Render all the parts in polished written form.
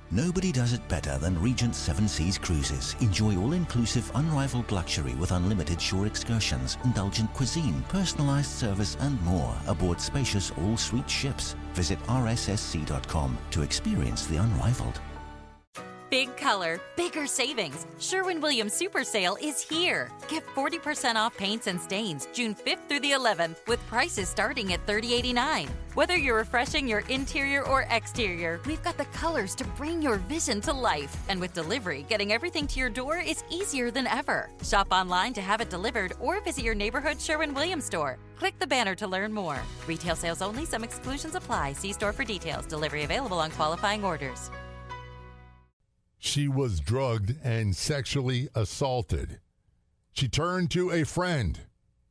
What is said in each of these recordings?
Nobody does it better than Regent Seven Seas Cruises. Enjoy all-inclusive, unrivaled luxury with unlimited shore excursions, indulgent cuisine, personalized service, and more aboard spacious all-suite ships. Visit rssc.com to experience the unrivaled. Big color, bigger savings. Sherwin-Williams Super Sale is here. Get 40% off paints and stains June 5th through the 11th with prices starting at $30.89. Whether you're refreshing your interior or exterior, we've got the colors to bring your vision to life. And with delivery, getting everything to your door is easier than ever. Shop online to have it delivered or visit your neighborhood Sherwin-Williams store. Click the banner to learn more. Retail sales only. Some exclusions apply. See store for details. Delivery available on qualifying orders. She was drugged and sexually assaulted. She turned to a friend,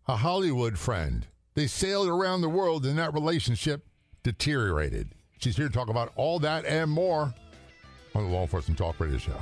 a Hollywood friend. They sailed around the world and that relationship deteriorated. She's here to talk about all that and more on the Law Enforcement Talk Radio Show.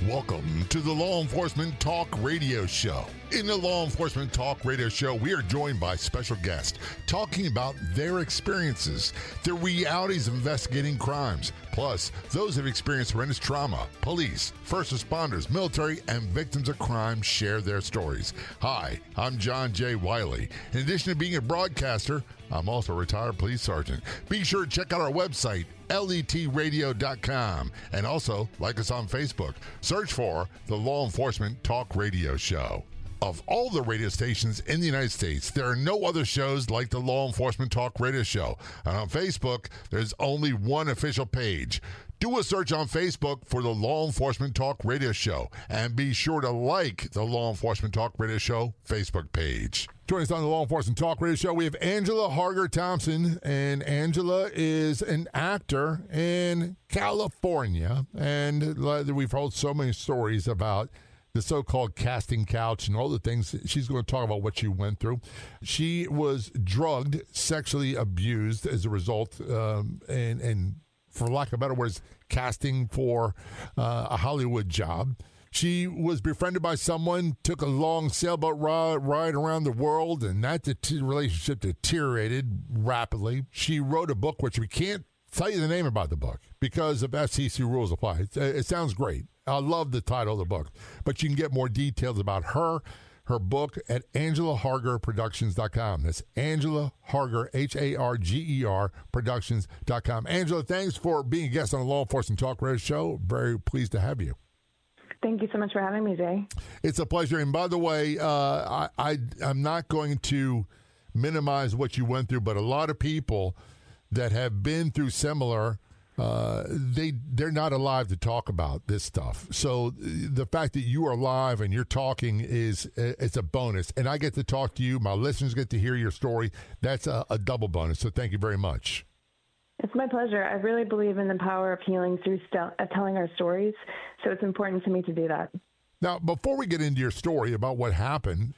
Welcome to the Law Enforcement Talk Radio Show. In the Law Enforcement Talk Radio Show, we are joined by special guests talking about their experiences, the realities of investigating crimes, plus those who have experienced horrendous trauma. Police, first responders, military, and victims of crime share their stories. Hi, I'm John J. Wiley. In addition to being a broadcaster, I'm also a retired police sergeant. Be sure to check out our website, letradio.com, and also like us on Facebook. Search for the Law Enforcement Talk Radio Show. Of all the radio stations in the United States, there are no other shows like the Law Enforcement Talk Radio Show. And on Facebook, there's only one official page. Do a search on Facebook for the Law Enforcement Talk Radio Show, and be sure to like the Law Enforcement Talk Radio Show Facebook page. Joining us on the Law Enforcement Talk Radio Show, we have Angela Harger-Thompson, and Angela is an actor in California, and we've heard so many stories about the so-called casting couch and all the things. She's going to talk about what she went through. She was drugged, sexually abused as a result, and for lack of better words, casting for a Hollywood job. She was befriended by someone, took a long sailboat ride around the world, and that relationship deteriorated rapidly. She wrote a book, which we can't tell you the name about the book because of FCC rules apply. It sounds great. I love the title of the book. But you can get more details about her book at AngelaHargerProductions.com. That's Angela Harger, Harger, Productions.com. Angela, thanks for being a guest on the Law Enforcement Talk Radio Show. Very pleased to have you. Thank you so much for having me, Jay. It's a pleasure. And by the way, I'm not going to minimize what you went through, but a lot of people that have been through similar, they're not alive to talk about this stuff. So the fact that you are alive and you're talking it's a bonus. And I get to talk to you. My listeners get to hear your story. That's a double bonus. So thank you very much. It's my pleasure. I really believe in the power of healing through telling our stories. So it's important to me to do that. Now, before we get into your story about what happened,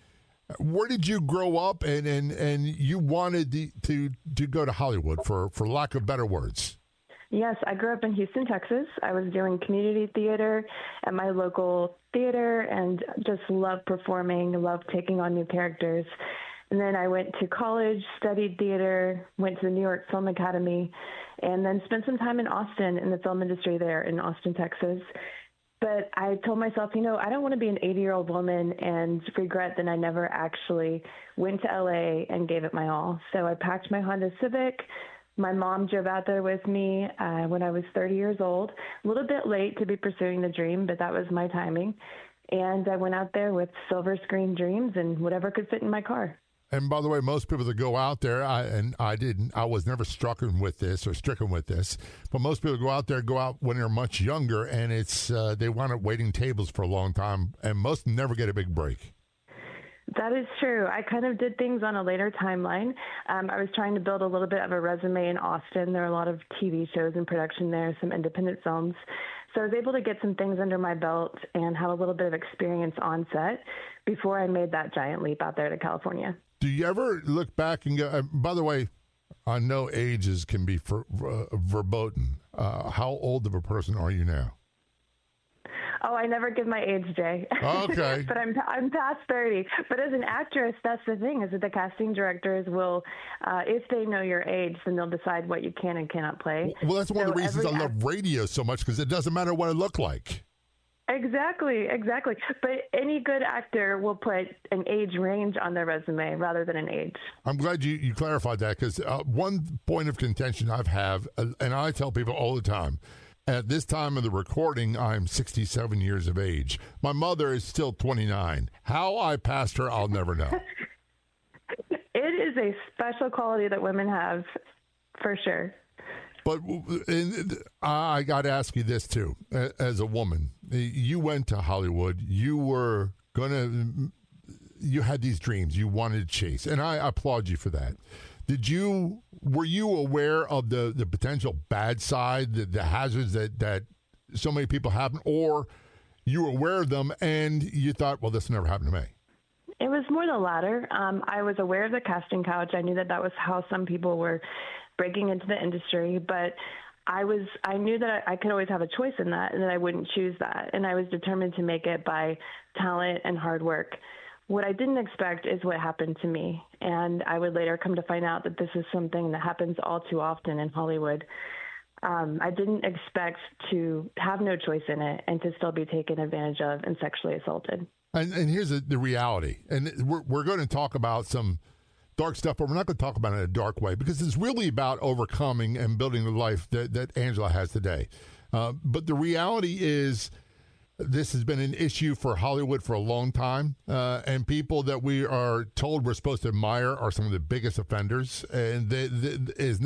where did you grow up and you wanted to go to Hollywood, for lack of better words? Yes, I grew up in Houston, Texas. I was doing community theater at my local theater and just loved performing, loved taking on new characters. And then I went to college, studied theater, went to the New York Film Academy, and then spent some time in Austin in the film industry there in Austin, Texas. But I told myself, I don't want to be an 80-year-old woman and regret that I never actually went to L.A. and gave it my all. So I packed my Honda Civic. My mom drove out there with me when I was 30 years old, a little bit late to be pursuing the dream, but that was my timing. And I went out there with silver screen dreams and whatever could fit in my car. And by the way, most people that go out there, I was never stricken with this, but most people go out when they're much younger, and it's they wind up waiting tables for a long time, and most never get a big break. That is true. I kind of did things on a later timeline. I was trying to build a little bit of a resume in Austin. There are a lot of TV shows in production there, some independent films. So I was able to get some things under my belt and have a little bit of experience on set before I made that giant leap out there to California. Do you ever look back and go, by the way, I know ages can be verboten. How old of a person are you now? Oh, I never give my age, Jay. Okay. But I'm past 30. But as an actress, that's the thing, is that the casting directors will, if they know your age, then they'll decide what you can and cannot play. Well, that's one of the reasons I love radio so much, because it doesn't matter what I look like. Exactly. But any good actor will put an age range on their resume rather than an age. I'm glad you clarified that, because one point of contention I've had, and I tell people all the time, at this time of the recording, I'm 67 years of age. My mother is still 29. How I passed her, I'll never know. It is a special quality that women have, for sure. But I got to ask you this, too. As a woman, you went to Hollywood. You had these dreams you wanted to chase, and I applaud you for that. Were you aware of the potential bad side, the hazards that so many people have, or you were aware of them and you thought, well, this will never happen to me? It was more the latter. I was aware of the casting couch. I knew that was how some people were breaking into the industry, but I knew that I could always have a choice in that, and that I wouldn't choose that. And I was determined to make it by talent and hard work. What I didn't expect is what happened to me. And I would later come to find out that this is something that happens all too often in Hollywood. I didn't expect to have no choice in it and to still be taken advantage of and sexually assaulted. And here's the reality. And we're going to talk about some dark stuff, but we're not going to talk about it in a dark way, because it's really about overcoming and building the life that Angela has today. But the reality is, this has been an issue for Hollywood for a long time, and people that we are told we're supposed to admire are some of the biggest offenders, and it is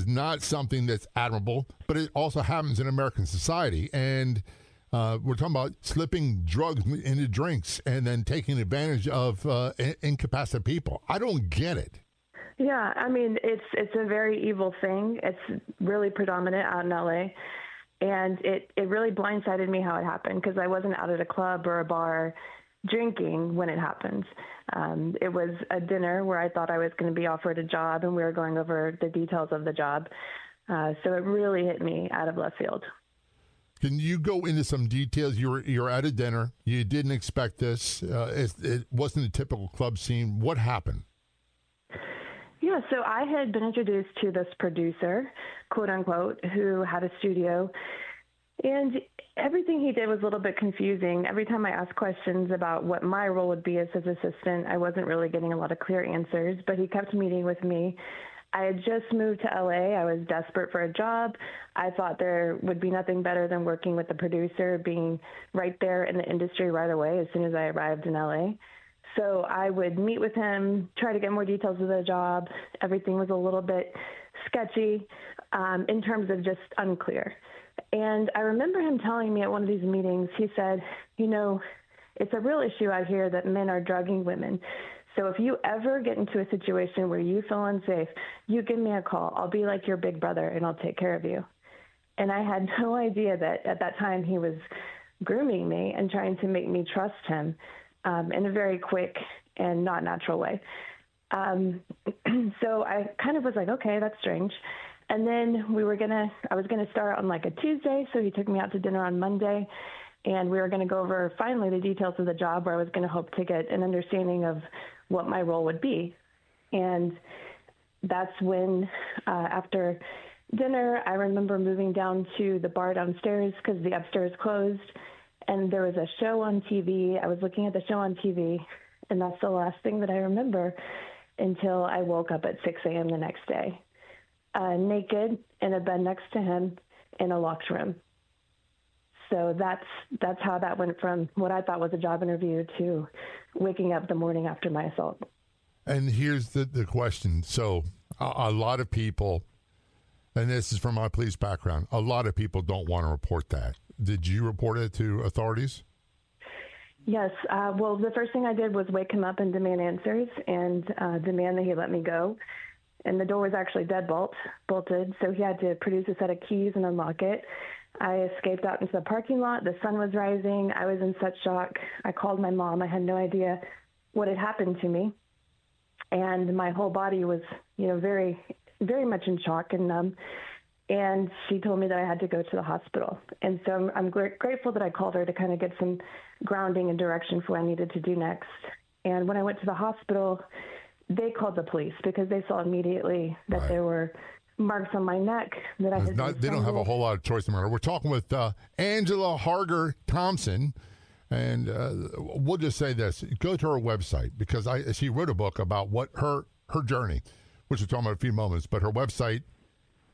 not something that's admirable, but it also happens in American society. And we're talking about slipping drugs into drinks and then taking advantage of incapacitated people. I don't get it. Yeah, I mean, it's a very evil thing. It's really predominant out in LA. And it really blindsided me how it happened, because I wasn't out at a club or a bar drinking when it happened. It was a dinner where I thought I was going to be offered a job, and we were going over the details of the job. So it really hit me out of left field. Can you go into some details? You're at a dinner. You didn't expect this. It wasn't a typical club scene. What happened? Yeah, so I had been introduced to this producer, quote unquote, who had a studio, and everything he did was a little bit confusing. Every time I asked questions about what my role would be as his assistant, I wasn't really getting a lot of clear answers, but he kept meeting with me. I had just moved to LA. I was desperate for a job. I thought there would be nothing better than working with the producer, being right there in the industry right away as soon as I arrived in LA. So I would meet with him, try to get more details of the job. Everything was a little bit sketchy in terms of just unclear. And I remember him telling me at one of these meetings, he said, it's a real issue out here that men are drugging women. So if you ever get into a situation where you feel unsafe, you give me a call. I'll be like your big brother, and I'll take care of you. And I had no idea that at that time he was grooming me and trying to make me trust him in a very quick and not natural way. So I kind of was like, okay, that's strange. And then I was going to start on like a Tuesday. So he took me out to dinner on Monday, and we were going to go over finally the details of the job, where I was going to hope to get an understanding of what my role would be. And that's when, after dinner, I remember moving down to the bar downstairs because the upstairs closed, and there was a show on TV. I was looking at the show on TV, and that's the last thing that I remember until I woke up at 6 a.m. the next day, naked in a bed next to him in a locked room. So that's how that went from what I thought was a job interview to waking up the morning after my assault. And here's the question. So a lot of people, and this is from my police background, a lot of people don't want to report that. Did you report it to authorities? Yes. Well, the first thing I did was wake him up and demand answers and demand that he let me go. And the door was actually bolted, so he had to produce a set of keys and unlock it. I escaped out into the parking lot. The sun was rising. I was in such shock. I called my mom. I had no idea what had happened to me. And my whole body was, very, very much in shock and numb. And she told me that I had to go to the hospital. And so I'm grateful that I called her to kind of get some grounding and direction for what I needed to do next. And when I went to the hospital, they called the police because they saw immediately that there were marks on my neck that I had been They don't have a whole lot of choice in the matter. We're talking with Angela Harger Thompson. And we'll just say this. Go to her website because she wrote a book about what her journey, which we'll talk about in a few moments, but her website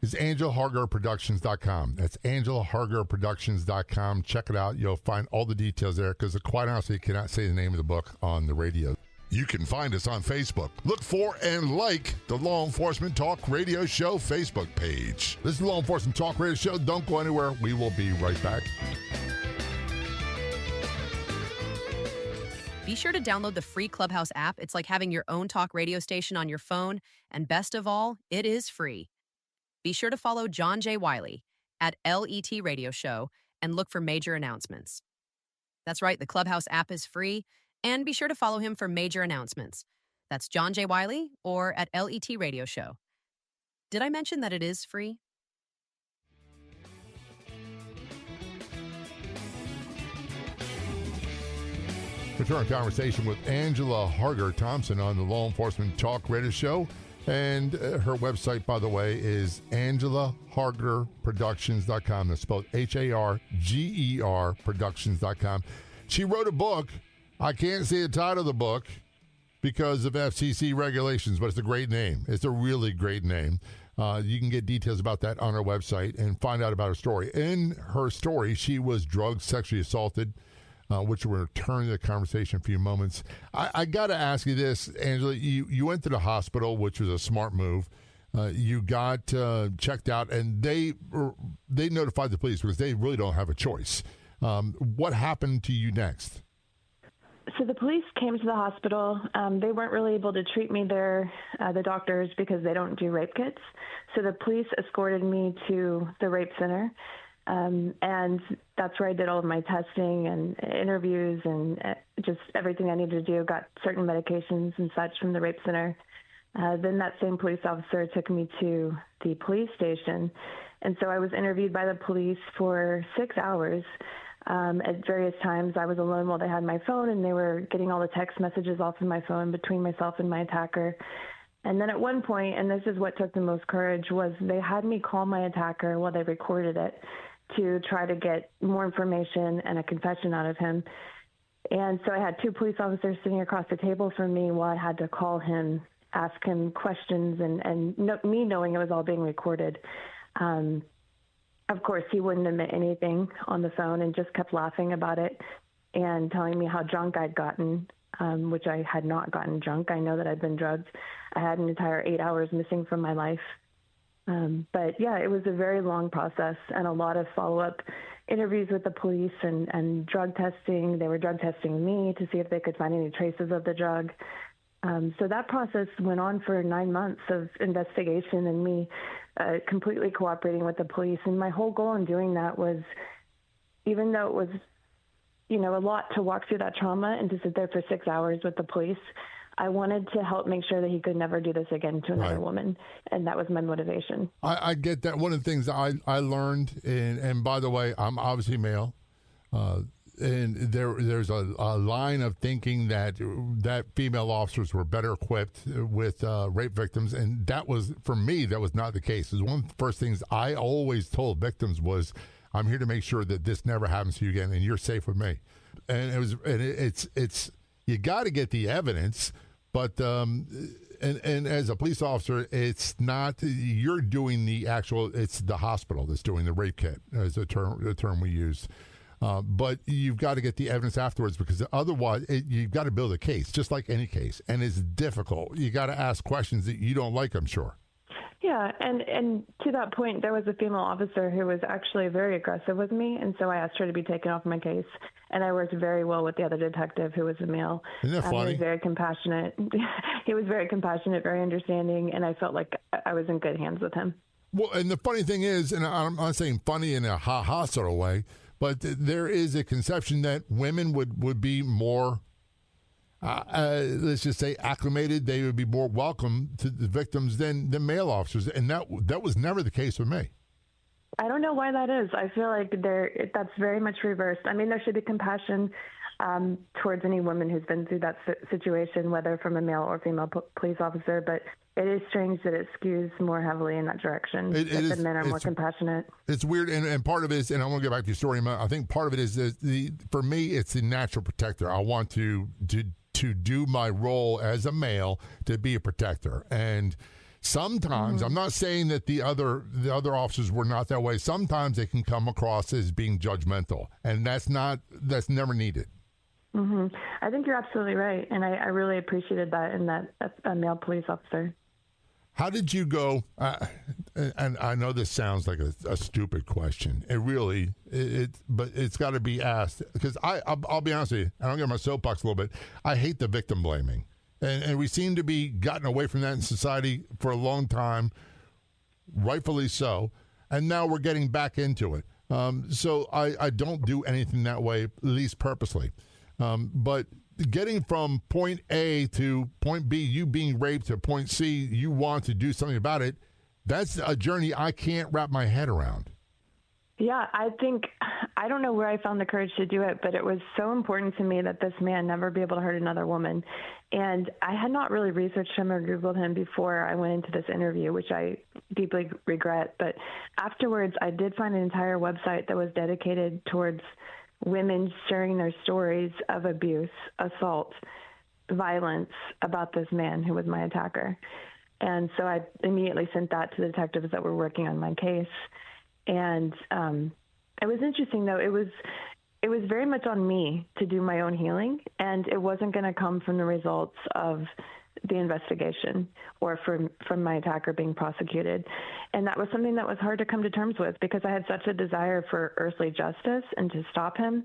is AngelaHargerProductions.com. That's AngelaHargerProductions.com. Check it out. You'll find all the details there because quite honestly, you cannot say the name of the book on the radio. You can find us on Facebook. Look for and like the Law Enforcement Talk Radio Show Facebook page. This is the Law Enforcement Talk Radio Show. Don't go anywhere. We will be right back. Be sure to download the free Clubhouse app. It's like having your own talk radio station on your phone. And best of all, it is free. Be sure to follow John J. Wiley at LET Radio Show and look for major announcements. That's right, the Clubhouse app is free, and be sure to follow him for major announcements. That's John J. Wiley or at LET Radio Show. Did I mention that it is free? Return conversation with Angela Harger Thompson on the Law Enforcement Talk Radio Show. And her website, by the way, is AngelaHargerProductions.com. That's spelled HARGER Productions.com. She wrote a book. I can't say the title of the book because of FCC regulations, but it's a great name. It's a really great name. You can get details about that on her website and find out about her story. In her story, she was drugged, sexually assaulted, which we'll return to the conversation in a few moments. I got to ask you this, Angela. You went to the hospital, which was a smart move. You got checked out, and they notified the police because they really don't have a choice. What happened to you next? So the police came to the hospital. They weren't really able to treat me there, the doctors, because they don't do rape kits. So the police escorted me to the rape center. And that's where I did all of my testing and interviews and just everything I needed to do, got certain medications and such from the rape center. Then that same police officer took me to the police station. And so I was interviewed by the police for 6 hours. At various times, I was alone while they had my phone, and they were getting all the text messages off of my phone between myself and my attacker. And then at one point, and this is what took the most courage, was they had me call my attacker while they recorded it to try to get more information and a confession out of him. And so I had two police officers sitting across the table from me while I had to call him, ask him questions, and me knowing it was all being recorded. Of course, he wouldn't admit anything on the phone and just kept laughing about it and telling me how drunk I'd gotten, which I had not gotten drunk. I know that I'd been drugged. I had an entire 8 hours missing from my life. But yeah, it was a very long process and a lot of follow-up interviews with the police and drug testing. They were drug testing me to see if they could find any traces of the drug. So that process went on for 9 months of investigation and me completely cooperating with the police. And my whole goal in doing that was, even though it was, a lot to walk through that trauma and to sit there for 6 hours with the police, I wanted to help make sure that he could never do this again to another woman. And that was my motivation. I get that. One of the things I learned, and by the way, I'm obviously male, and there's a line of thinking that female officers were better equipped with rape victims, and that was, for me, that was not the case. It was one of the first things I always told victims was, I'm here to make sure that this never happens to you again, and you're safe with me. And it's you got to get the evidence, but and as a police officer, it's not you're doing the actual. It's the hospital that's doing the rape kit, as the term we use. But you've got to get the evidence afterwards, because otherwise you've got to build a case, just like any case, and it's difficult. You got to ask questions that you don't like, I'm sure. Yeah, and to that point, there was a female officer who was actually very aggressive with me, and so I asked her to be taken off my case, and I worked very well with the other detective, who was a male. Isn't that funny? He was very compassionate. He was very compassionate, very understanding, and I felt like I was in good hands with him. Well, and the funny thing is, and I'm not saying funny in a ha-ha sort of way, but there is a conception that women would be more, let's just say, acclimated. They would be more welcome to the victims than male officers, and that was never the case with me. I don't know why that is. I feel like that's very much reversed. I mean, there should be compassion towards any woman who's been through that situation, whether from a male or female police officer, but it is strange that it skews more heavily in that direction, that the men are more compassionate. It's weird, and part of it is, and I want to get back to your story, I think part of it is for me, it's the natural protector. I want to do my role as a male to be a protector. And sometimes, I'm not saying that the other officers were not that way. Sometimes they can come across as being judgmental, and that's never needed. I think you're absolutely right, and I really appreciated that in a male police officer. How did you go, and I know this sounds like a stupid question. It really, but it's got to be asked, because I'll be honest with you, I don't get my soapbox a little bit. I hate the victim blaming. And we seem to be gotten away from that in society for a long time, rightfully so, and now we're getting back into it. So I don't do anything that way, at least purposely. But getting from point A to point B, you being raped, to point C, you want to do something about it, that's a journey I can't wrap my head around. Yeah, I don't know where I found the courage to do it, but it was so important to me that this man never be able to hurt another woman. And I had not really researched him or Googled him before I went into this interview, which I deeply regret. But afterwards, I did find an entire website that was dedicated towards women sharing their stories of abuse, assault, violence about this man who was my attacker. And so I immediately sent that to the detectives that were working on my case. And it was interesting, though. It was very much on me to do my own healing, and it wasn't going to come from the results of the investigation or from my attacker being prosecuted. And that was something that was hard to come to terms with, because I had such a desire for earthly justice and to stop him.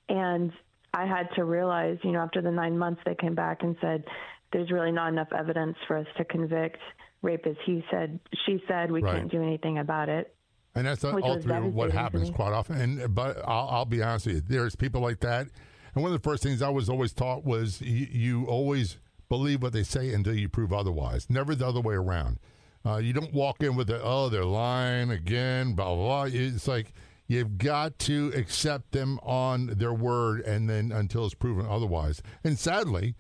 And I had to realize, after the 9 months, they came back and said, there's really not enough evidence for us to convict. Rape is he said, she said, we can't do anything about it. And that's ultimately what happens quite often. But I'll be honest with you, there's people like that. And one of the first things I was always taught was you always believe what they say until you prove otherwise. Never the other way around. You don't walk in with they're lying again, blah, blah, blah. It's like you've got to accept them on their word, and then until it's proven otherwise. And sadly,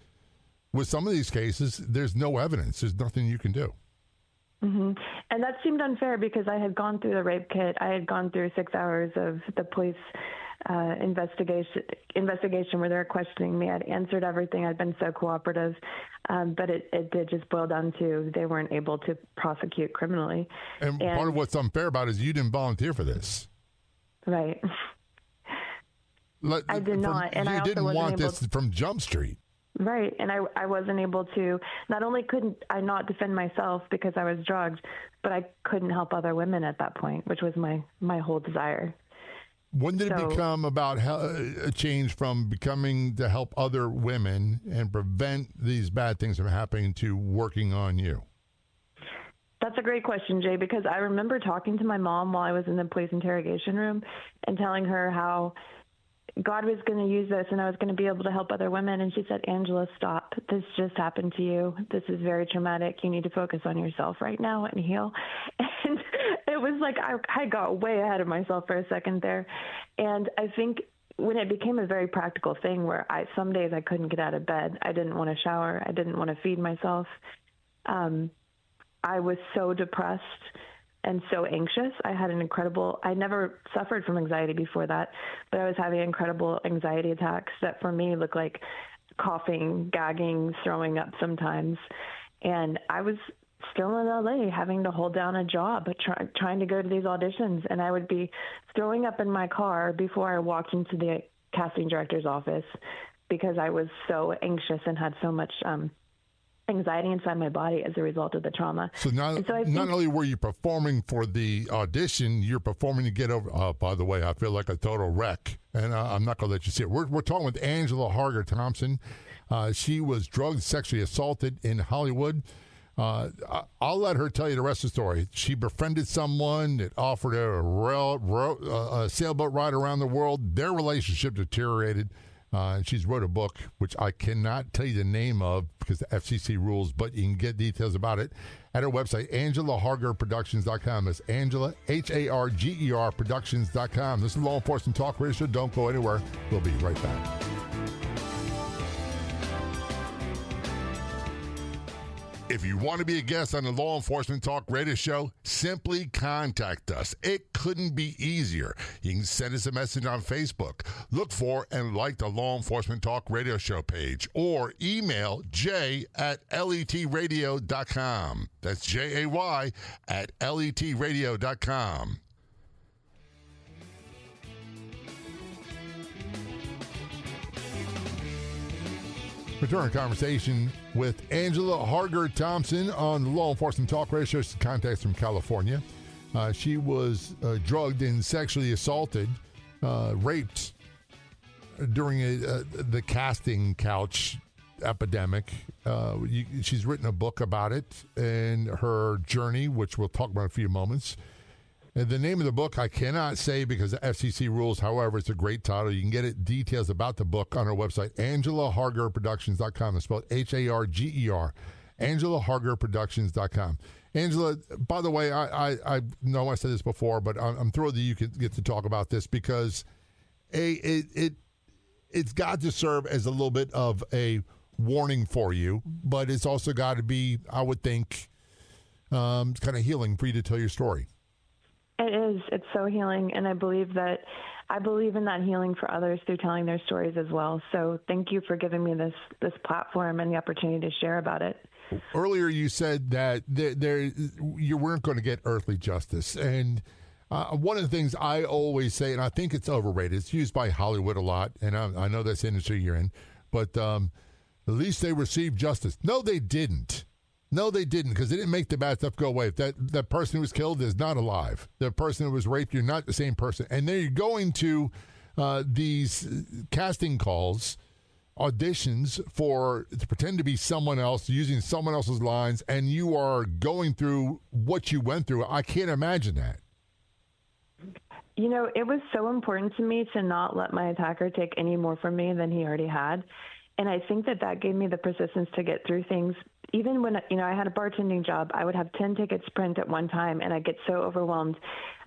with some of these cases, there's no evidence. There's nothing you can do. And that seemed unfair, because I had gone through the rape kit. I had gone through 6 hours of the police investigation where they were questioning me. I'd answered everything. I'd been so cooperative. But it did just boil down to they weren't able to prosecute criminally. And part of what's unfair about it is you didn't volunteer for this. Right. I did not. And I also didn't want this from Jump Street. Right. And I wasn't able to, not only couldn't I not defend myself because I was drugged, but I couldn't help other women at that point, which was my whole desire. When did it become about a change from becoming to help other women and prevent these bad things from happening to working on you? That's a great question, Jay, because I remember talking to my mom while I was in the police interrogation room and telling her how God was going to use this and I was going to be able to help other women. And she said, Angela, stop. This just happened to you. This is very traumatic. You need to focus on yourself right now and heal. And it was like I got way ahead of myself for a second there. And I think when it became a very practical thing where some days I couldn't get out of bed, I didn't want to shower, I didn't want to feed myself. I was so depressed and so anxious. I never suffered from anxiety before that, but I was having incredible anxiety attacks that for me looked like coughing, gagging, throwing up sometimes. And I was still in LA having to hold down a job, trying to go to these auditions. And I would be throwing up in my car before I walked into the casting director's office because I was so anxious and had so much anxiety inside my body as a result of the trauma. So not only were you performing for the audition, you're performing to get over. Oh, by the way, I feel like a total wreck, and I'm not going to let you see it. We're talking with Angela Harger Thompson. She was drugged, sexually assaulted in Hollywood. I'll let her tell you the rest of the story. She befriended someone that offered her a sailboat ride around the world. Their relationship deteriorated. And she's wrote a book, which I cannot tell you the name of because the FCC rules, but you can get details about it at her website, AngelaHargerProductions.com. That's Angela, Harger Productions.com. This is Law Enforcement Talk Radio Show. Don't go anywhere. We'll be right back. If you want to be a guest on the Law Enforcement Talk Radio Show, simply contact us. It couldn't be easier. You can send us a message on Facebook. Look for and like the Law Enforcement Talk Radio Show page, or email jay@letradio.com. That's JAY@letradio.com. Return conversation with Angela Harger Thompson on the Law Enforcement Talk Radio Show. She's contacts from California. She was drugged and sexually assaulted, raped during the casting couch epidemic. She's written a book about it and her journey, which we'll talk about in a few moments. And the name of the book I cannot say because of FCC rules. However, it's a great title. You can get it details about the book on our website, AngelaHargerProductions.com. It's spelled Harger, AngelaHargerProductions.com. Angela, by the way, I know I said this before, but I'm thrilled that you can get to talk about this because it's got to serve as a little bit of a warning for you, but it's also got to be, I would think, kind of healing for you to tell your story. It is. It's so healing, and I believe in that healing for others through telling their stories as well. So thank you for giving me this platform and the opportunity to share about it. Earlier you said that you weren't going to get earthly justice, and one of the things I always say, and I think it's overrated, it's used by Hollywood a lot, and I know that's the industry you're in, but at least they received justice. No, they didn't. No, they didn't, because they didn't make the bad stuff go away. That person who was killed is not alive. The person who was raped, you're not the same person. And then you're going to these casting calls, auditions to pretend to be someone else, using someone else's lines, and you are going through what you went through. I can't imagine that. You know, it was so important to me to not let my attacker take any more from me than he already had. And I think that gave me the persistence to get through things. Even when, I had a bartending job, I would have 10 tickets print at one time, and I'd get so overwhelmed.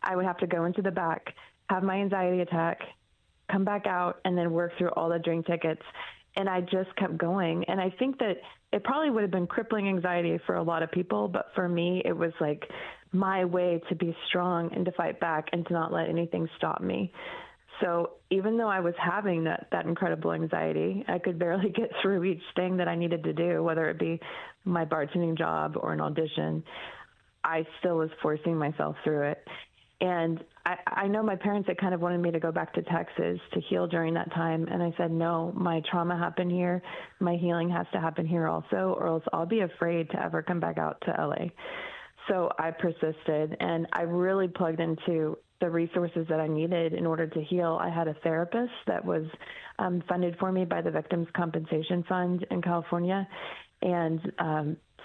I would have to go into the back, have my anxiety attack, come back out, and then work through all the drink tickets. And I just kept going. And I think that it probably would have been crippling anxiety for a lot of people, but for me, it was like my way to be strong and to fight back and to not let anything stop me. So even though I was having that incredible anxiety, I could barely get through each thing that I needed to do, whether it be my bartending job or an audition. I still was forcing myself through it. And I know my parents had kind of wanted me to go back to Texas to heal during that time. And I said, no, my trauma happened here. My healing has to happen here also, or else I'll be afraid to ever come back out to LA. So I persisted, and I really plugged into the resources that I needed in order to heal. I had a therapist that was funded for me by the Victims Compensation Fund in California. And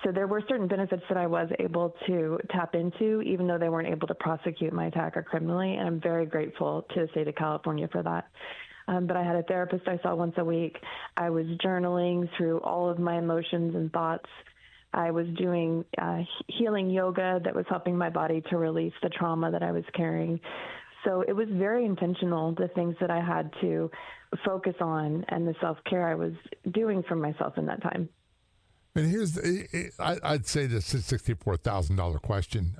so there were certain benefits that I was able to tap into, even though they weren't able to prosecute my attacker criminally. And I'm very grateful to the state of California for that. But I had a therapist I saw once a week. I was journaling through all of my emotions and thoughts. I was doing healing yoga that was helping my body to release the trauma that I was carrying. So it was very intentional, the things that I had to focus on and the self-care I was doing for myself in that time. And I'd say this is a $64,000 question.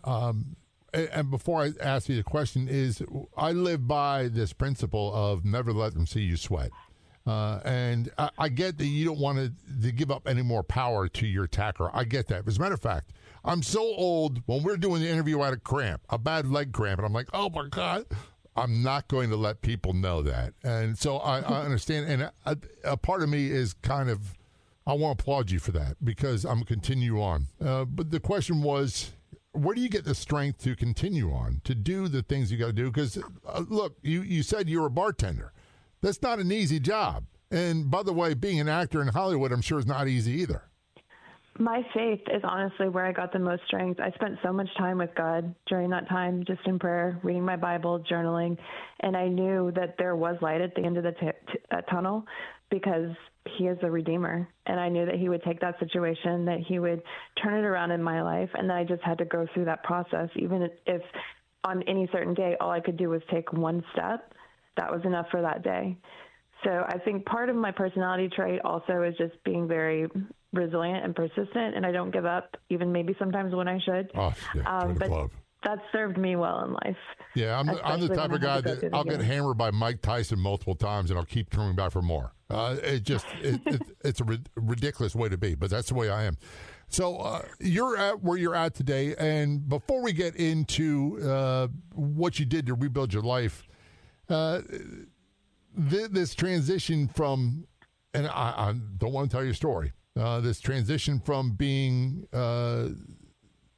And before I ask you the question is, I live by this principle of never let them see you sweat. And I get that you don't want to give up any more power to your attacker. I get that. As a matter of fact, I'm so old, when we're doing the interview, I had a cramp, a bad leg cramp, and I'm like, oh, my God. I'm not going to let people know that. And so I understand. And a part of me is kind of, I want to applaud you for that because I'm going to continue on. But the question was, where do you get the strength to continue on, to do the things you got to do? Because, look, you said you're a bartender. That's not an easy job. And by the way, being an actor in Hollywood, I'm sure is not easy either. My faith is honestly where I got the most strength. I spent so much time with God during that time, just in prayer, reading my Bible, journaling, and I knew that there was light at the end of the tunnel, because he is the Redeemer. And I knew that he would take that situation, that he would turn it around in my life. And then I just had to go through that process. Even if on any certain day, all I could do was take one step, that was enough for that day. So I think part of my personality trait also is just being very resilient and persistent, and I don't give up, even maybe sometimes when I should. Oh, yeah, but that served me well in life. Yeah, I'm the type of guy that I'll get hammered by Mike Tyson multiple times, and I'll keep coming back for more. It's a ridiculous way to be, but that's the way I am. So you're at where you're at today, and before we get into what you did to rebuild your life, this transition from, and I don't want to tell your story, this transition from being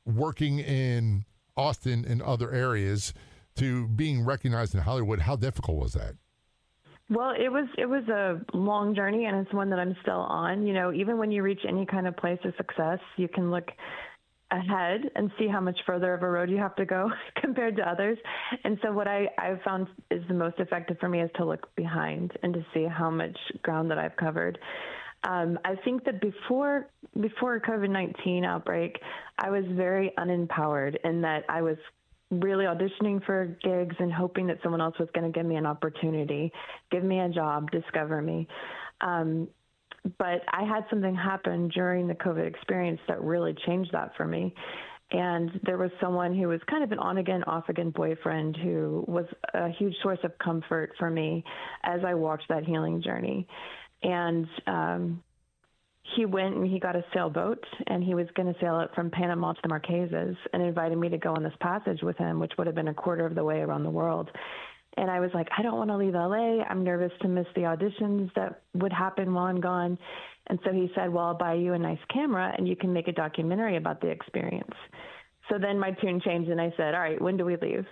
working in Austin and other areas to being recognized in Hollywood, how difficult was that? Well, it was a long journey, and it's one that I'm still on. You know, even when you reach any kind of place of success, you can look ahead and see how much further of a road you have to go compared to others. And so what I've found is the most effective for me is to look behind and to see how much ground that I've covered. I think that before COVID-19 outbreak, I was very unempowered in that I was really auditioning for gigs and hoping that someone else was going to give me an opportunity, give me a job, discover me. But I had something happen during the COVID experience that really changed that for me. And there was someone who was kind of an on-again, off-again boyfriend who was a huge source of comfort for me as I walked that healing journey. And he went and he got a sailboat, and he was going to sail it from Panama to the Marquesas, and invited me to go on this passage with him, which would have been a quarter of the way around the world. And I was like, I don't want to leave LA. I'm nervous to miss the auditions that would happen while I'm gone. And so he said, well, I'll buy you a nice camera and you can make a documentary about the experience. So then my tune changed and I said, all right, when do we leave?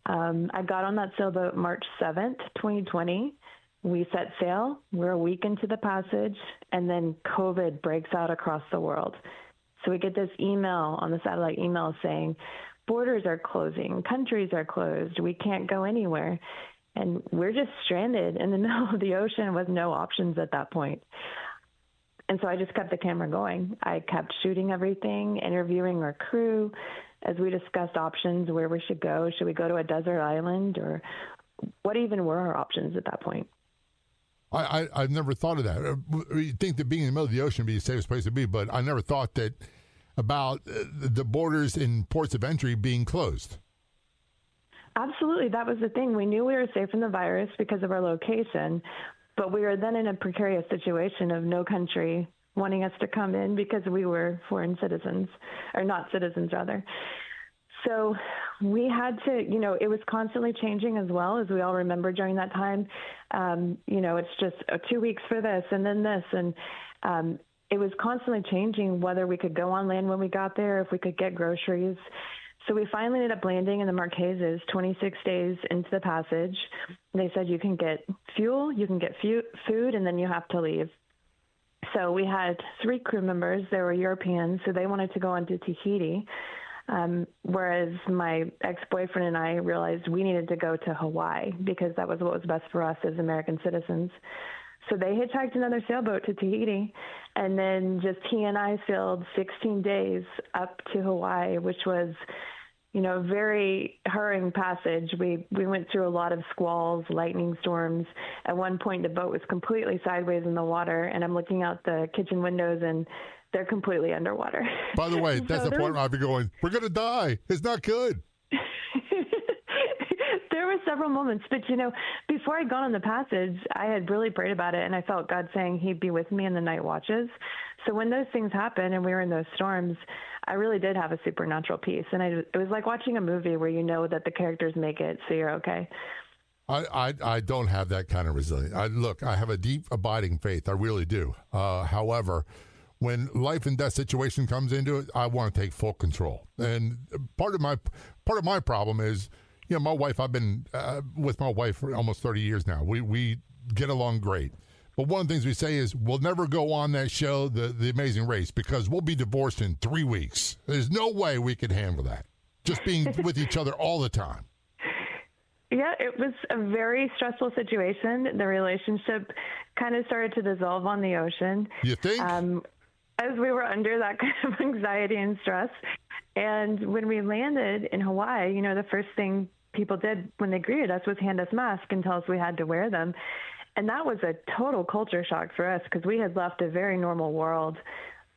I got on that sailboat March 7th, 2020. We set sail. We're a week into the passage, and then COVID breaks out across the world. So we get this email on the satellite email saying, borders are closing, countries are closed, we can't go anywhere. And we're just stranded in the middle of the ocean with no options at that point. And so I just kept the camera going. I kept shooting everything, interviewing our crew as we discussed options, where we should go. Should we go to a desert island, or what even were our options at that point? I've never thought of that. You think that being in the middle of the ocean would be the safest place to be, but I never thought that about the borders and ports of entry being closed. Absolutely. That was the thing. We knew we were safe from the virus because of our location, but we were then in a precarious situation of no country wanting us to come in because we were foreign citizens, or not citizens, rather. So we had to, it was constantly changing as well, as we all remember during that time. It's just 2 weeks for this and then this. And it was constantly changing whether we could go on land when we got there, if we could get groceries. So we finally ended up landing in the Marquesas 26 days into the passage. They said you can get fuel, you can get food, and then you have to leave. So we had 3 crew members. They were Europeans, so they wanted to go on to Tahiti. Whereas my ex-boyfriend and I realized we needed to go to Hawaii because that was what was best for us as American citizens. So they hitchhiked another sailboat to Tahiti, and then just he and I sailed 16 days up to Hawaii, which was, a very hurrying passage. We went through a lot of squalls, lightning storms. At one point, the boat was completely sideways in the water, and I'm looking out the kitchen windows, and they're completely underwater. By the way, that's the point where I'd be going, we're going to die. It's not good. There were several moments, but before I'd gone on the passage, I had really prayed about it, and I felt God saying he'd be with me in the night watches. So when those things happened and we were in those storms, I really did have a supernatural peace. And it was like watching a movie where you know that the characters make it, so you're okay. I don't have that kind of resilience. I have a deep, abiding faith. I really do. However, when life and death situation comes into it, I want to take full control. And part of my problem is, my wife, I've been with my wife for almost 30 years now. We get along great. But one of the things we say is we'll never go on that show, The Amazing Race, because we'll be divorced in 3 weeks. There's no way we could handle that. Just being with each other all the time. Yeah, it was a very stressful situation. The relationship kind of started to dissolve on the ocean. You think? As we were under that kind of anxiety and stress. And when we landed in Hawaii, the first thing people did when they greeted us was hand us masks and tell us we had to wear them. And that was a total culture shock for us because we had left a very normal world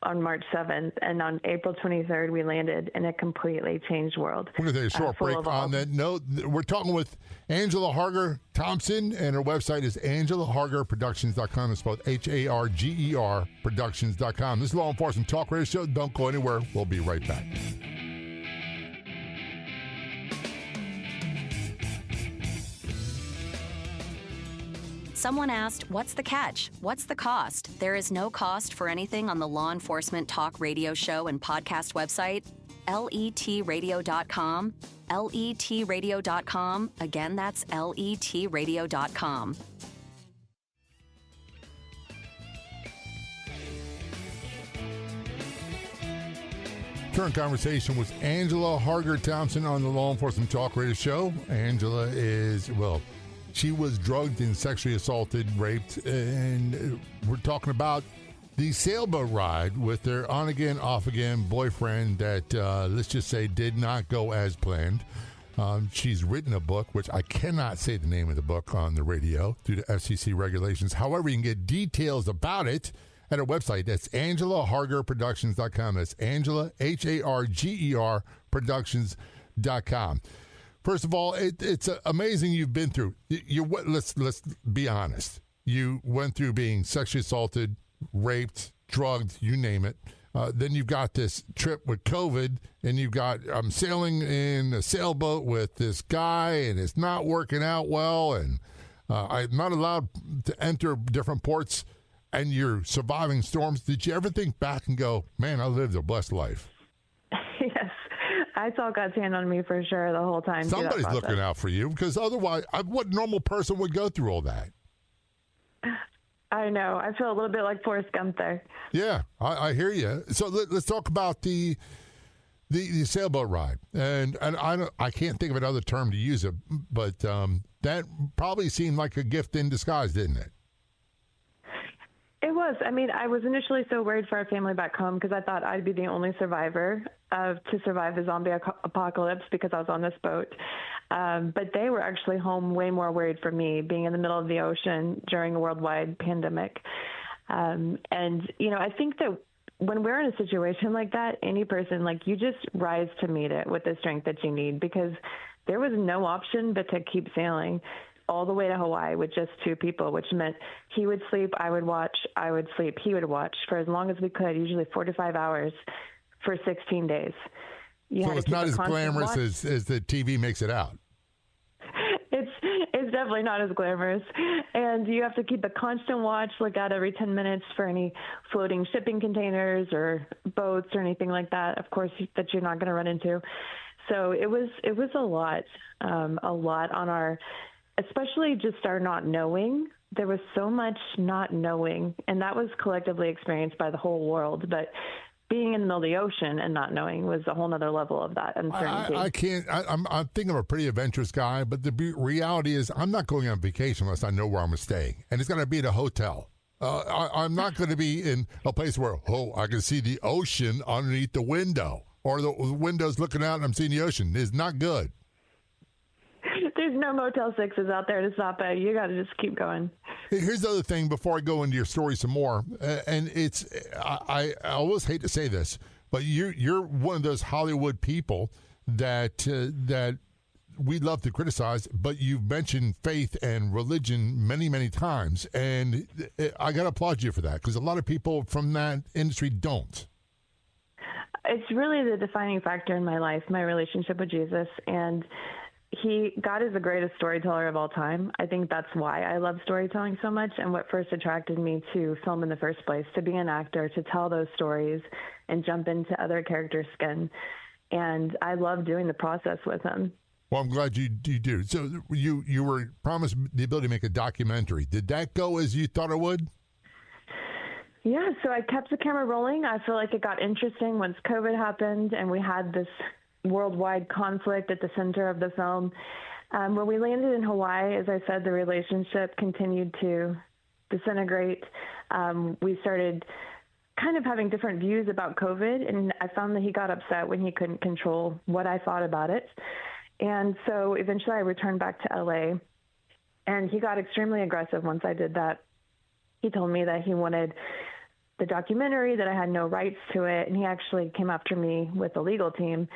on March 7th. And on April 23rd, we landed in a completely changed world. We're going to take a short break on that note. We're talking with Angela Harger Thompson, and her website is angelahargerproductions.com. It's spelled Harger Productions.com. This is Law Enforcement Talk Radio Show. Don't go anywhere. We'll be right back. Someone asked, what's the catch? What's the cost? There is no cost for anything on the Law Enforcement Talk Radio Show and podcast website, letradio.com. letradio.com. Again, that's letradio.com. Current conversation with Angela Harger Thompson on the Law Enforcement Talk Radio Show. Angela is, she was drugged and sexually assaulted, raped, and we're talking about the sailboat ride with their on-again, off-again boyfriend that, let's just say, did not go as planned. She's written a book, which I cannot say the name of the book on the radio due to FCC regulations. However, you can get details about it at her website. That's AngelaHargerProductions.com. That's Angela, Harger Productions.com. First of all, it's amazing you've been through. Let's be honest. You went through being sexually assaulted, raped, drugged, you name it. Then you've got this trip with COVID, and you've got sailing in a sailboat with this guy, and it's not working out well, and I'm not allowed to enter different ports, and you're surviving storms. Did you ever think back and go, man, I lived a blessed life? Yes. I saw God's hand on me for sure the whole time. Somebody's looking out for you, because otherwise, what normal person would go through all that? I know. I feel a little bit like Forrest Gump there. Yeah, I hear you. So let's talk about the sailboat ride, and I can't think of another term to use it, but that probably seemed like a gift in disguise, didn't it? It was. I mean, I was initially so worried for our family back home because I thought I'd be the only survivor to survive the zombie apocalypse because I was on this boat. But they were actually home way more worried for me being in the middle of the ocean during a worldwide pandemic. And, I think that when we're in a situation like that, any person, you just rise to meet it with the strength that you need because there was no option but to keep sailing all the way to Hawaii with just two people, which meant he would sleep, I would watch, I would sleep, he would watch for as long as we could, usually 4 to 5 hours for 16 days. So it's not as glamorous as the TV makes it out. It's definitely not as glamorous. And you have to keep a constant watch, look out every 10 minutes for any floating shipping containers or boats or anything like that, of course, that you're not going to run into. So it was a lot on our, especially just our not knowing. There was so much not knowing, and that was collectively experienced by the whole world. But being in the middle of the ocean and not knowing was a whole nother level of that uncertainty. I think I'm a pretty adventurous guy, but the reality is I'm not going on vacation unless I know where I'm staying. And it's going to be at a hotel. I'm not going to be in a place where, I can see the ocean underneath the window, or the window's looking out and I'm seeing the ocean. It's not good. There's no Motel 6s out there to stop at. You got to just keep going. Here's the other thing before I go into your story some more, and it's I always hate to say this, but you're one of those Hollywood people that we love to criticize, but you've mentioned faith and religion many, many times, and I got to applaud you for that because a lot of people from that industry don't. It's really the defining factor in my life, my relationship with Jesus, and God is the greatest storyteller of all time. I think that's why I love storytelling so much and what first attracted me to film in the first place, to be an actor, to tell those stories and jump into other characters' skin. And I love doing the process with him. Well, I'm glad you do. So you were promised the ability to make a documentary. Did that go as you thought it would? Yeah, so I kept the camera rolling. I feel like it got interesting once COVID happened and we had this worldwide conflict at the center of the film. When we landed in Hawaii, as I said, the relationship continued to disintegrate. We started kind of having different views about COVID, and I found that he got upset when he couldn't control what I thought about it. And so eventually I returned back to LA, and he got extremely aggressive once I did that. He told me that he wanted the documentary, that I had no rights to it, and he actually came after me with the legal team.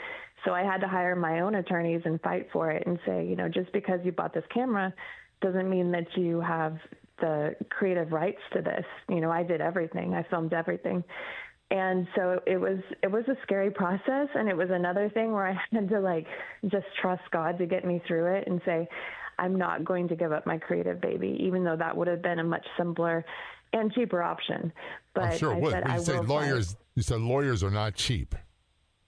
So I had to hire my own attorneys and fight for it and say, just because you bought this camera doesn't mean that you have the creative rights to this. I did everything. I filmed everything. And so it was a scary process, and it was another thing where I had to just trust God to get me through it and say, I'm not going to give up my creative baby, even though that would have been a much simpler and cheaper option. But I'm sure it would. You said lawyers are not cheap.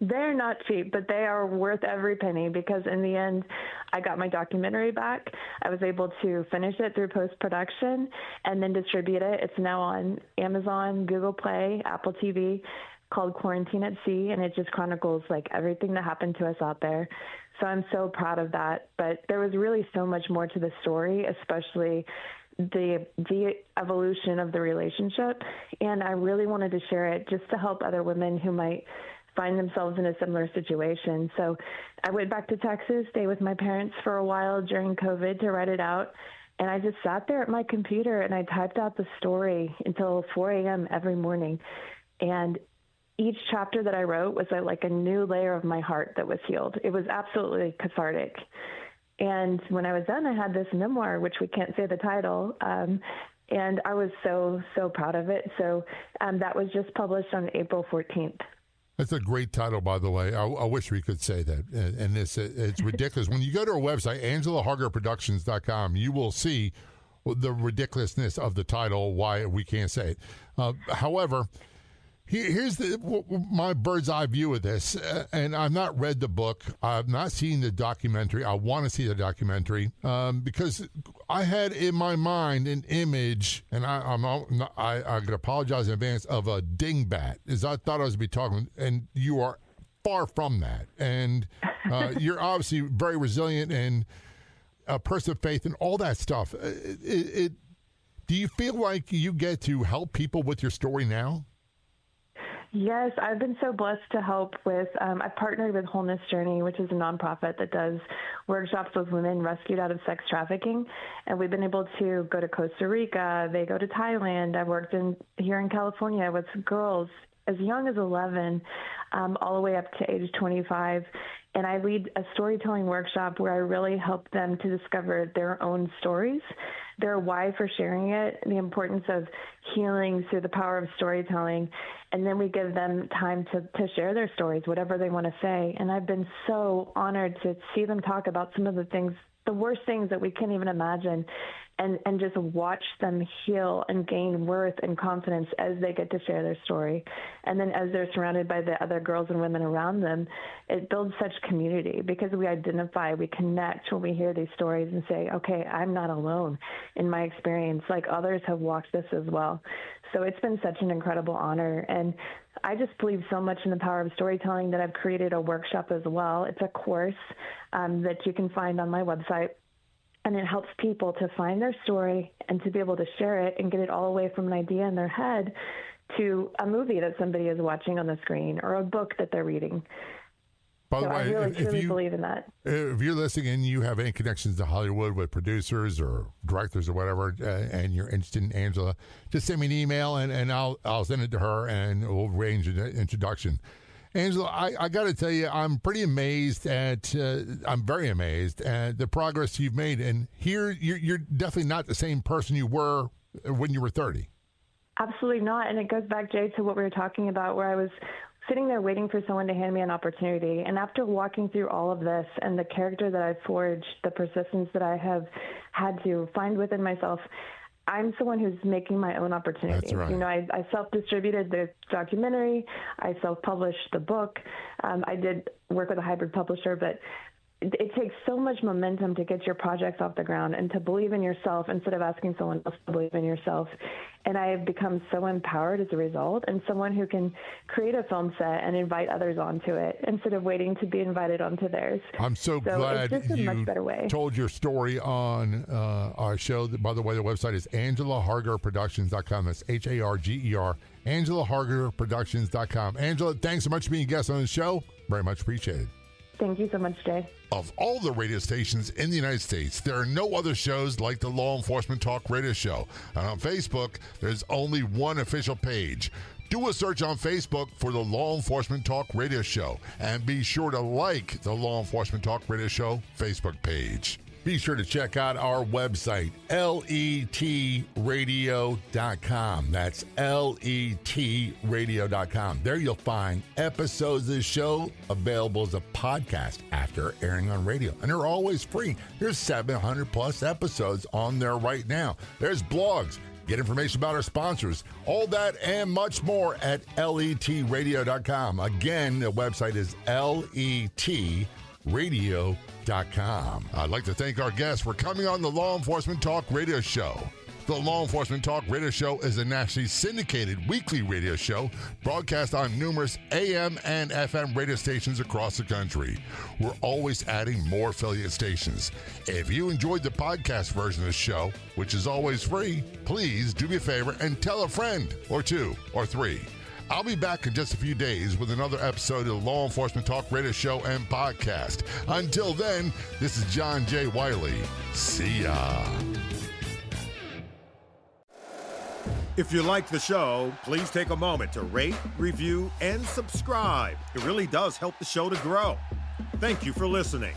They're not cheap, but they are worth every penny, because in the end, I got my documentary back. I was able to finish it through post-production and then distribute it. It's now on Amazon, Google Play, Apple TV, called Quarantine at Sea, and it just chronicles everything that happened to us out there. So I'm so proud of that. But there was really so much more to the story, especially the evolution of the relationship. And I really wanted to share it just to help other women who might find themselves in a similar situation. So I went back to Texas, stayed with my parents for a while during COVID to write it out. And I just sat there at my computer and I typed out the story until 4 a.m. every morning. And each chapter that I wrote was like a new layer of my heart that was healed. It was absolutely cathartic. And when I was done, I had this memoir, which we can't say the title. And I was so, so proud of it. So that was just published on April 14th. That's a great title, by the way. I wish we could say that. And it's ridiculous. When you go to our website, AngelaHargerProductions.com, you will see the ridiculousness of the title, why we can't say it. However, here's my bird's eye view of this. And I've not read the book. I've not seen the documentary. I want to see the documentary because I had in my mind an image, and I could apologize in advance, of a dingbat, as I thought I was going to be talking, and you are far from that. And you're obviously very resilient and a person of faith and all that stuff. Do you feel like you get to help people with your story now? Yes, I've been so blessed to help with, I've partnered with Wholeness Journey, which is a nonprofit that does workshops with women rescued out of sex trafficking. And we've been able to go to Costa Rica, they go to Thailand. I've worked here in California with girls as young as 11, all the way up to age 25. And I lead a storytelling workshop where I really help them to discover their own stories, their why for sharing it, the importance of healing through the power of storytelling. And then we give them time to share their stories, whatever they want to say. And I've been so honored to see them talk about some of the things, the worst things that we can't even imagine, and just watch them heal and gain worth and confidence as they get to share their story. And then as they're surrounded by the other girls and women around them, it builds such community because we identify, we connect when we hear these stories and say, okay, I'm not alone in my experience. Like others have walked this as well. So it's been such an incredible honor. And I just believe so much in the power of storytelling that I've created a workshop as well. It's a course that you can find on my website. And it helps people to find their story and to be able to share it and get it all the way from an idea in their head to a movie that somebody is watching on the screen or a book that they're reading. By the way, I really truly believe in that. If you're listening and you have any connections to Hollywood with producers or directors or whatever, and you're interested in Angela, just send me an email and I'll send it to her and we'll arrange an introduction. Angela, I got to tell you, I'm pretty amazed I'm very amazed at the progress you've made. And here, you're definitely not the same person you were when you were 30. Absolutely not. And it goes back, Jay, to what we were talking about, where I was sitting there waiting for someone to hand me an opportunity. And after walking through all of this and the character that I've forged, the persistence that I have had to find within myself, I'm someone who's making my own opportunities. That's right. You know, I self-distributed the documentary. I self-published the book. I did work with a hybrid publisher, but it takes so much momentum to get your projects off the ground and to believe in yourself instead of asking someone else to believe in yourself. And I have become so empowered as a result, and someone who can create a film set and invite others onto it instead of waiting to be invited onto theirs. I'm so glad it's just a much you better way. told your story on our show. By the way, the website is AngelaHargerProductions.com. That's HARGER, AngelaHargerProductions.com. Angela, thanks so much for being a guest on the show. Very much appreciated. Thank you so much, Jay. Of all the radio stations in the United States, there are no other shows like the Law Enforcement Talk Radio Show. And on Facebook, there's only one official page. Do a search on Facebook for the Law Enforcement Talk Radio Show, and be sure to like the Law Enforcement Talk Radio Show Facebook page. Be sure to check out our website, letradio.com. That's letradio.com. There you'll find episodes of the show available as a podcast after airing on radio. And they're always free. There's 700 plus episodes on there right now. There's blogs. Get information about our sponsors. All that and much more at letradio.com. Again, the website is letradio.com. I'd like to thank our guests for coming on the Law Enforcement Talk Radio Show. The Law Enforcement Talk Radio Show is a nationally syndicated weekly radio show broadcast on numerous AM and FM radio stations across the country. We're always adding more affiliate stations. If you enjoyed the podcast version of the show, which is always free, please do me a favor and tell a friend or two or three. I'll be back in just a few days with another episode of the Law Enforcement Talk Radio Show and Podcast. Until then, this is John J. Wiley. See ya. If you like the show, please take a moment to rate, review, and subscribe. It really does help the show to grow. Thank you for listening.